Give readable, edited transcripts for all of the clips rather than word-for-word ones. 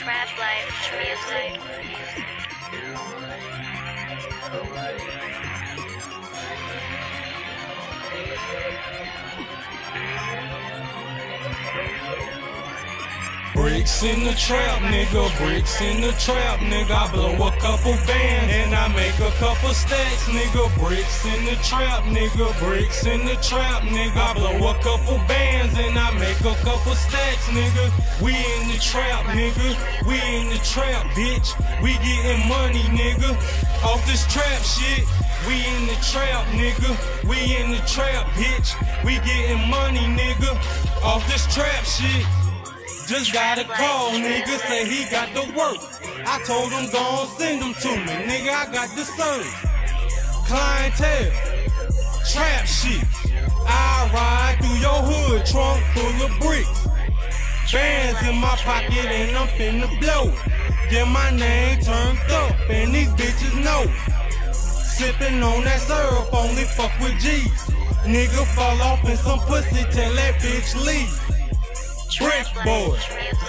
Trap Life Music. Bricks in the trap, nigga, bricks in the trap, nigga. I blow a couple bands and I make a couple stacks, nigga. Bricks in the trap, nigga, bricks in the trap, nigga. I blow a couple bands and I make a couple stacks, nigga. We in the trap, nigga, we in the trap, bitch. We getting money, nigga, off this trap shit. We in the trap, nigga, we in the trap, bitch. We getting money, nigga, off this trap shit. Just got a call, nigga, say he got the work. I told him gon' send him to me, nigga, I got the service. Clientele, trap shit. I ride through your hood, trunk full of bricks. Bands in my pocket and I'm finna blow. Yeah, my name turned up and these bitches know. Sippin' on that syrup, only fuck with G's. Nigga fall off in some pussy, tell that bitch leave. Brick boy,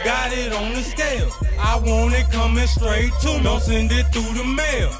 got it on the scale. I want it coming straight to me. Don't send it through the mail.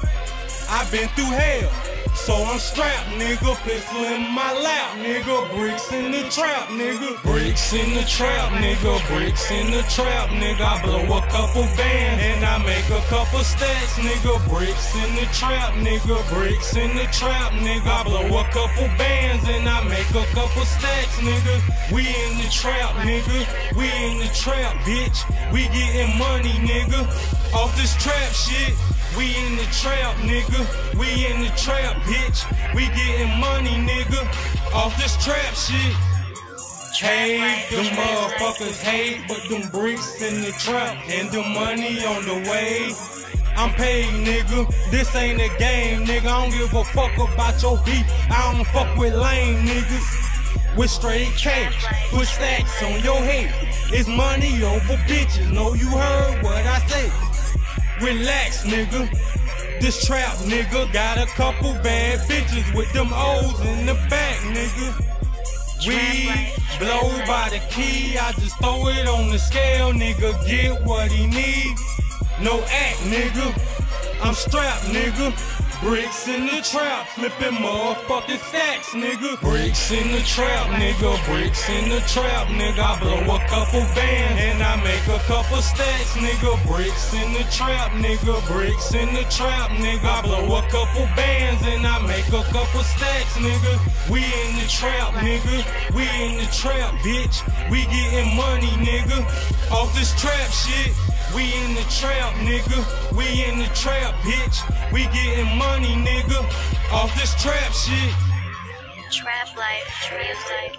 I've been through hell, so I'm strapped, nigga. Pistol in my lap, nigga. Bricks in the trap, nigga. Bricks in the trap, nigga. Bricks in the trap, nigga. I blow a couple bands and I make a couple stacks, nigga. Bricks in the trap, nigga. Bricks in the trap, nigga. I blow a couple bands and I make a couple stacks, nigga. We in the trap, nigga. We in the trap, bitch. We getting money, nigga, off this trap shit. We in the trap, nigga. We in the trap, bitch. We getting money, nigga, off this trap shit. Hey, them motherfuckers hate, but them bricks in the trap and the money on the way. I'm paid, nigga. This ain't a game, nigga. I don't give a fuck about your beef. I don't fuck with lame niggas. With straight cash, put stacks on your head. It's money over bitches. Know you heard what I said. Relax, nigga. This trap, nigga, got a couple bad bitches with them O's in the back, nigga. We blow by the key, I just throw it on the scale, nigga. Get what he need. No act, nigga. I'm strapped, nigga. Bricks in the trap, flipping motherfucking stacks, nigga. Bricks in the trap, nigga. Bricks in the trap, nigga. I blow a couple bands and I make a couple stacks, nigga. Bricks in the trap, nigga. Bricks in the trap, nigga. I blow a couple bands and I make a couple stacks, nigga. We in the trap, nigga. We in the trap, bitch. We getting money, nigga, off this trap shit. We in the trap, nigga. We in the trap, bitch. We getting money, nigga, off this trap shit. Trap Life Music.